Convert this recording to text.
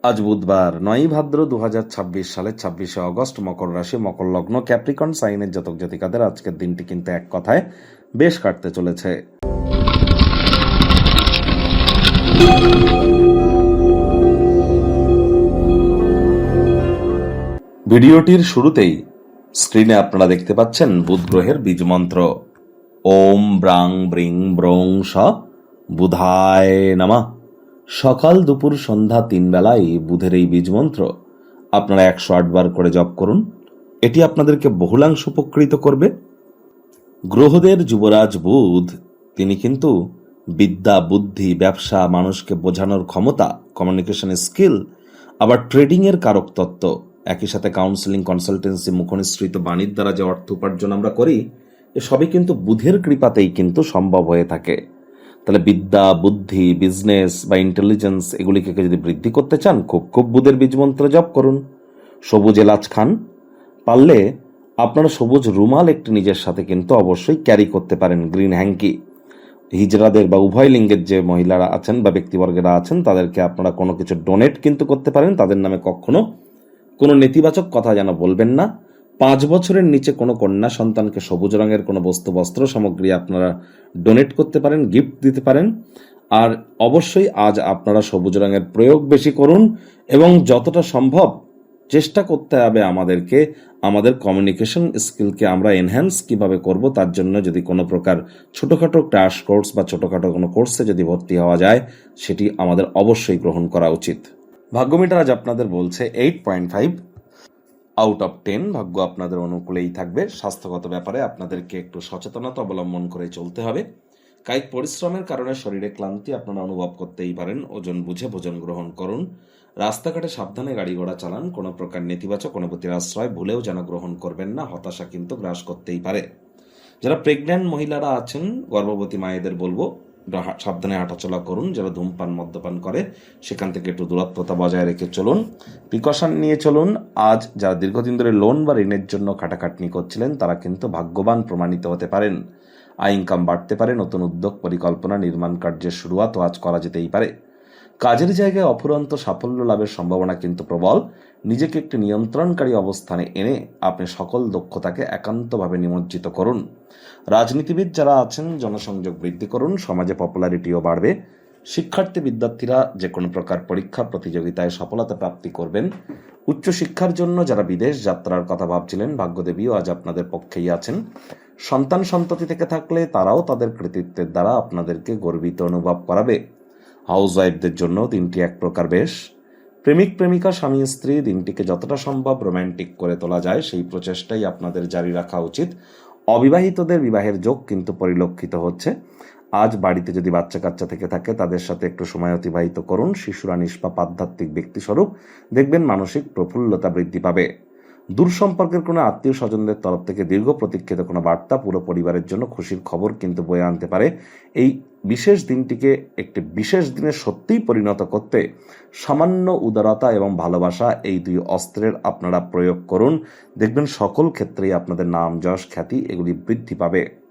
আজ বুধবার ৯ ভাদ্র ২০২৬ সালের ২৬শে অগস্ট, মকর রাশি, মকর লগ্ন, ক্যাপ্রিকন সাইনের জাতক জাতিকাদের আজকের দিনটি কিন্তু এক কথায় বেশ কাটতে চলেছে। ভিডিওটির শুরুতেই স্ক্রিনে আপনারা দেখতে পাচ্ছেন বুধ গ্রহের বীজ মন্ত্র ওম ব্রাং ব্রিং ব্রং স বুধায় নমঃ। সকাল দুপুর সন্ধ্যা ৩ বেলায় বুধের এই বীজ মন্ত্র আপনারা ১০৮ বার করে জপ করুন। এটি আপনাদেরকে বহুলাংশ উপকৃত করবে। গ্রহদের যুবরাজ বুধ, তিনি কিন্তু বিদ্যা, বুদ্ধি, ব্যবসা, মানুষকে বোঝানোর ক্ষমতা, কমিউনিকেশন স্কিল, আবার ট্রেডিংয়ের কারক তত্ত্ব, একই সাথে কাউন্সেলিং, কনসালটেন্সি, মুখনিসৃত বাণীর দ্বারা যে অর্থ উপার্জন আমরা করি, এসবই কিন্তু বুধের কৃপাতেই কিন্তু সম্ভব হয়ে থাকে। তাহলে বিদ্যা, বুদ্ধি, বিজনেস বা ইন্টেলিজেন্স এগুলিকে যদি বৃদ্ধি করতে চান, খুব বুধের বীজ মন্ত্র জপ করুন। সবুজ এলাচ খান, পারলে আপনারা সবুজ রুমাল একটি নিজের সাথে কিন্তু অবশ্যই ক্যারি করতে পারেন। গ্রিন হ্যাঙ্কি, হিজড়াদের বা উভয় লিঙ্গের যে মহিলারা আছেন বা ব্যক্তিবর্গেরা আছেন, তাদেরকে আপনারা কোনো কিছু ডোনেট কিন্তু করতে পারেন। তাদের নামে কখনো কোনো নেতিবাচক কথা যেন বলবেন না। ৫ বছরের নিচে কোনো কন্যা সন্তানকে সবুজ রঙের কোনো বস্তু, বস্ত্র সামগ্রী আপনারা ডোনেট করতে পারেন, গিফট দিতে পারেন। আর অবশ্যই আজ আপনারা সবুজ রঙের প্রয়োগ বেশি করুন এবং যতটা সম্ভব চেষ্টা করতে হবে আমাদেরকে আমাদের কমিউনিকেশন স্কিলকে আমরা এনহ্যান্স কিভাবে করব, তার জন্য যদি কোনো প্রকার ছোটোখাটো ক্র্যাশ কোর্স বা ছোটোখাটো কোনো কোর্সে যদি ভর্তি হওয়া যায়, সেটি আমাদের অবশ্যই গ্রহণ করা উচিত। ভাগ্যমিটার আজ আপনাদের বলছে 8.5 আউট অফ 10। ভাগ্য আপনাদের অনুকূলেই থাকবে। স্বাস্থ্যগত ব্যাপারে আপনাদেরকে একটু সচেতনতা অবলম্বন করে চলতে হবে। কায়িক পরিশ্রমের কারণে শরীরে ক্লান্তি আপনারা অনুভব করতেই পারেন। ওজন বুঝে ভোজন গ্রহণ করুন। রাস্তাঘাটে সাবধানে গাড়ি ঘোড়া চালান। কোনো প্রকার নেতিবাচক অনুভূতির আশ্রয় ভুলেও যেন গ্রহণ করবেন না। হতাশা কিন্তু গ্রাস করতেই পারে। যারা প্রেগন্যান্ট মহিলারা আছেন, গর্ভবতী মায়েদের বলবো সাবধানে হাঁটাচলা করুন। যারা ধূমপান, মদ্যপান করে সেখান থেকে একটু দূরত্বতা বজায় রেখে চলুন, প্রিকশন নিয়ে চলুন। আজ যারা দীর্ঘদিন ধরে লোন বা ঋণের জন্য খাটাখাটনি করছিলেন, তারা কিন্তু ভাগ্যবান প্রমাণিত হতে পারেন। আয় ইনকাম বাড়তে পারে। নতুন উদ্যোগ, পরিকল্পনা, নির্মাণ কার্যের শুরুয়াতও আজ করা যেতেই পারে। কাজের জায়গায় অফুরন্ত সাফল্য লাভের সম্ভাবনা কিন্তু প্রবল। নিজেকে একটি নিয়ন্ত্রণকারী অবস্থানে এনে আপনি সকল দক্ষতাকে একান্তভাবে নিমজ্জিত করুন। রাজনীতিবিদ যারা আছেন, জনসংযোগ বৃদ্ধি করুন। সমাজে পপুলারিটিও বাড়বে। শিক্ষার্থী বিদ্যার্থীরা যে কোনো প্রকার পরীক্ষা প্রতিযোগিতায় সফলতা প্রাপ্তি করবেন। উচ্চশিক্ষার জন্য যারা বিদেশ যাত্রার কথা ভাবছিলেন, ভাগ্যদেবীও আজ আপনাদের পক্ষেই আছেন। সন্তান সন্ততি থেকে থাকলে তারাও তাদের কৃতিত্বের দ্বারা আপনাদেরকে গর্বিত অনুভব করাবে। হাউস ওয়াইফদের জন্য দিনটি এক প্রকার বেশ। প্রেমিক প্রেমিকা, স্বামী স্ত্রী দিনটিকে যতটা সম্ভব রোম্যান্টিক করে তোলা যায় সেই প্রচেষ্টাই আপনাদের জারি রাখা উচিত। অবিবাহিতদের বিবাহের যোগ কিন্তু পরিলক্ষিত হচ্ছে। আজ বাড়িতে যদি বাচ্চা কাচ্চা থেকে থাকে, তাদের সাথে একটু সময় অতিবাহিত করুন। শিশুরা নিষ্পাপ আধ্যাত্মিক ব্যক্তিস্বরূপ, দেখবেন মানসিক প্রফুল্লতা বৃদ্ধি পাবে। দূর সম্পর্কের কোনো আত্মীয় স্বজনদের তরফ থেকে দীর্ঘ প্রতীক্ষিত কোনো বার্তা পুরো পরিবারের জন্য খুশির খবর কিন্তু বয়ে আনতে পারে। এই বিশেষ দিনটিকে একটি বিশেষ দিনে সত্যিই পরিণত করতে সামান্য উদারতা এবং ভালোবাসা, এই দুই অস্ত্রের আপনারা প্রয়োগ করুন। দেখবেন সকল ক্ষেত্রেই আপনাদের নাম, যশ, খ্যাতি এগুলি বৃদ্ধি পাবে।